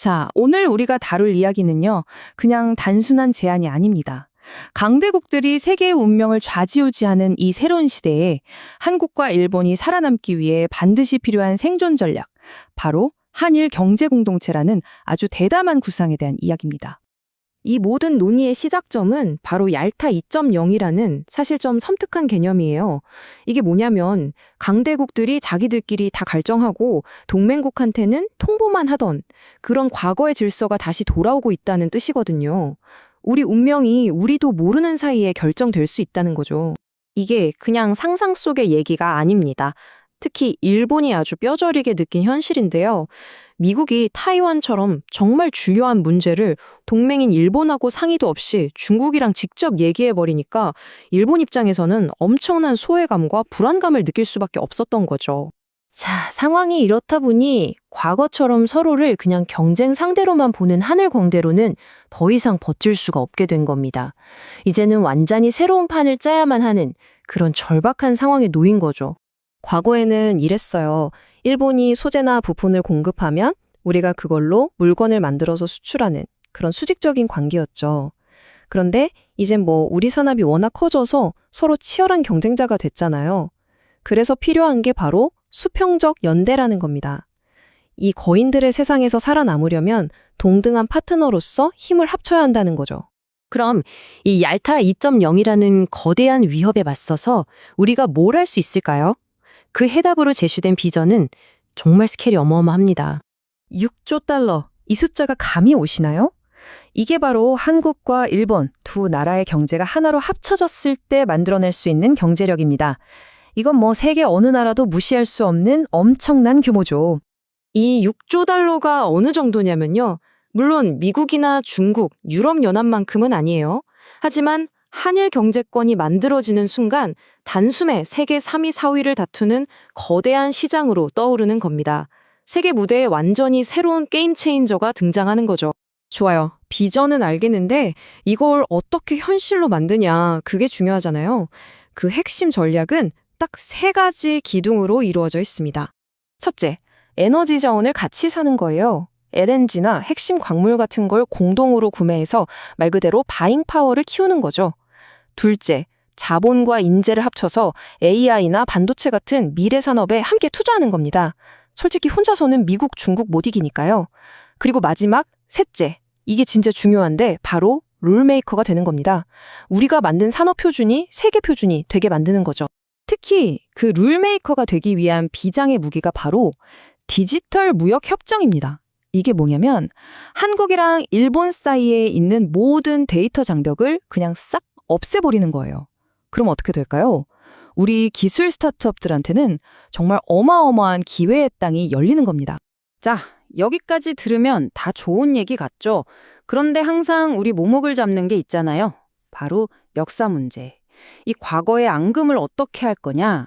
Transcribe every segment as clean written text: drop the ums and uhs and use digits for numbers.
자, 오늘 우리가 다룰 이야기는요, 그냥 단순한 제안이 아닙니다. 강대국들이 세계의 운명을 좌지우지하는 이 새로운 시대에 한국과 일본이 살아남기 위해 반드시 필요한 생존 전략, 바로 한일 경제 공동체라는 아주 대담한 구상에 대한 이야기입니다. 이 모든 논의의 시작점은 바로 얄타 2.0이라는 사실 좀 섬뜩한 개념이에요. 이게 뭐냐면 강대국들이 자기들끼리 다 결정하고 동맹국한테는 통보만 하던 그런 과거의 질서가 다시 돌아오고 있다는 뜻이거든요. 우리 운명이 우리도 모르는 사이에 결정될 수 있다는 거죠. 이게 그냥 상상 속의 얘기가 아닙니다. 특히 일본이 아주 뼈저리게 느낀 현실인데요. 미국이 타이완처럼 정말 중요한 문제를 동맹인 일본하고 상의도 없이 중국이랑 직접 얘기해버리니까 일본 입장에서는 엄청난 소외감과 불안감을 느낄 수밖에 없었던 거죠. 자, 상황이 이렇다 보니 과거처럼 서로를 그냥 경쟁 상대로만 보는 하늘 공대로는 더 이상 버틸 수가 없게 된 겁니다. 이제는 완전히 새로운 판을 짜야만 하는 그런 절박한 상황에 놓인 거죠. 과거에는 이랬어요. 일본이 소재나 부품을 공급하면 우리가 그걸로 물건을 만들어서 수출하는 그런 수직적인 관계였죠. 그런데 이젠 우리 산업이 워낙 커져서 서로 치열한 경쟁자가 됐잖아요. 그래서 필요한 게 바로 수평적 연대라는 겁니다. 이 거인들의 세상에서 살아남으려면 동등한 파트너로서 힘을 합쳐야 한다는 거죠. 그럼 이 얄타 2.0이라는 거대한 위협에 맞서서 우리가 뭘 할 수 있을까요? 그 해답으로 제시된 비전은 정말 스케일이 어마어마합니다. 6조 달러, 이 숫자가 감이 오시나요? 이게 바로 한국과 일본 두 나라의 경제가 하나로 합쳐졌을 때 만들어낼 수 있는 경제력입니다. 이건 세계 어느 나라도 무시할 수 없는 엄청난 규모죠. 이 6조 달러가 어느 정도냐면요. 물론 미국이나 중국, 유럽연합만큼은 아니에요. 하지만 한일 경제권이 만들어지는 순간 단숨에 세계 3위, 4위를 다투는 거대한 시장으로 떠오르는 겁니다. 세계 무대에 완전히 새로운 게임 체인저가 등장하는 거죠. 좋아요. 비전은 알겠는데 이걸 어떻게 현실로 만드냐, 그게 중요하잖아요. 그 핵심 전략은 딱 3가지 기둥으로 이루어져 있습니다. 첫째, 에너지 자원을 같이 사는 거예요. LNG나 핵심 광물 같은 걸 공동으로 구매해서 말 그대로 바잉 파워를 키우는 거죠. 둘째, 자본과 인재를 합쳐서 AI나 반도체 같은 미래 산업에 함께 투자하는 겁니다. 솔직히 혼자서는 미국, 중국 못 이기니까요. 그리고 마지막, 셋째, 이게 진짜 중요한데 바로 룰메이커가 되는 겁니다. 우리가 만든 산업 표준이 세계 표준이 되게 만드는 거죠. 특히 그 룰메이커가 되기 위한 비장의 무기가 바로 디지털 무역 협정입니다. 이게 뭐냐면 한국이랑 일본 사이에 있는 모든 데이터 장벽을 그냥 싹 없애버리는 거예요. 그럼 어떻게 될까요? 우리 기술 스타트업들한테는 정말 어마어마한 기회의 땅이 열리는 겁니다. 자, 여기까지 들으면 다 좋은 얘기 같죠? 그런데 항상 우리 모목을 잡는 게 있잖아요. 바로 역사 문제. 이 과거의 앙금을 어떻게 할 거냐?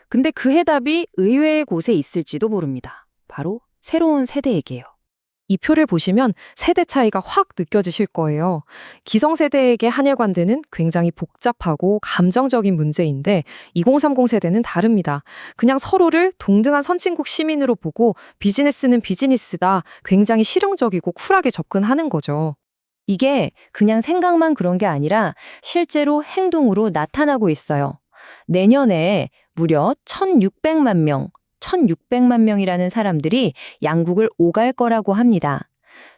근데 그 해답이 의외의 곳에 있을지도 모릅니다. 바로 새로운 세대에게요. 이 표를 보시면 세대 차이가 확 느껴지실 거예요. 기성세대에게 한일관대는 굉장히 복잡하고 감정적인 문제인데 2030 세대는 다릅니다. 그냥 서로를 동등한 선진국 시민으로 보고 비즈니스는 비즈니스다. 굉장히 실용적이고 쿨하게 접근하는 거죠. 이게 그냥 생각만 그런 게 아니라 실제로 행동으로 나타나고 있어요. 내년에 무려 1,600만 명이라는 사람들이 양국을 오갈 거라고 합니다.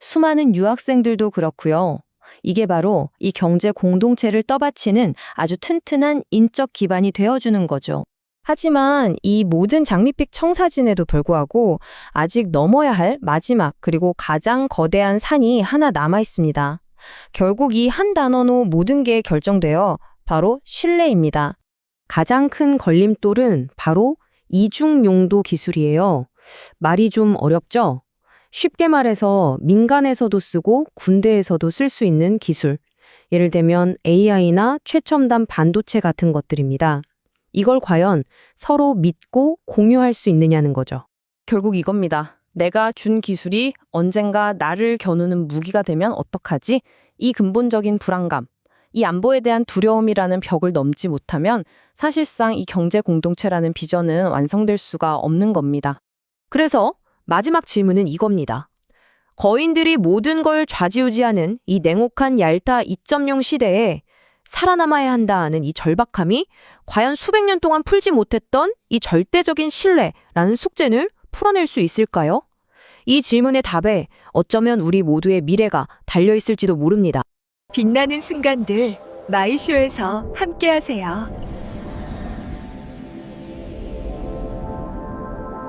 수많은 유학생들도 그렇고요. 이게 바로 이 경제 공동체를 떠받치는 아주 튼튼한 인적 기반이 되어주는 거죠. 하지만 이 모든 장밋빛 청사진에도 불구하고 아직 넘어야 할 마지막 그리고 가장 거대한 산이 하나 남아 있습니다. 결국 이 한 단어로 모든 게 결정되어 바로 신뢰입니다. 가장 큰 걸림돌은 바로 이중용도 기술이에요. 말이 좀 어렵죠? 쉽게 말해서 민간에서도 쓰고 군대에서도 쓸 수 있는 기술. 예를 들면 AI나 최첨단 반도체 같은 것들입니다. 이걸 과연 서로 믿고 공유할 수 있느냐는 거죠. 결국 이겁니다. 내가 준 기술이 언젠가 나를 겨누는 무기가 되면 어떡하지? 이 근본적인 불안감. 이 안보에 대한 두려움이라는 벽을 넘지 못하면 사실상 이 경제 공동체라는 비전은 완성될 수가 없는 겁니다. 그래서 마지막 질문은 이겁니다. 거인들이 모든 걸 좌지우지하는 이 냉혹한 얄타 2.0 시대에 살아남아야 한다는 이 절박함이 과연 수백 년 동안 풀지 못했던 이 절대적인 신뢰라는 숙제를 풀어낼 수 있을까요? 이 질문의 답에 어쩌면 우리 모두의 미래가 달려 있을지도 모릅니다. 빛나는 순간들 마이쇼에서 함께하세요.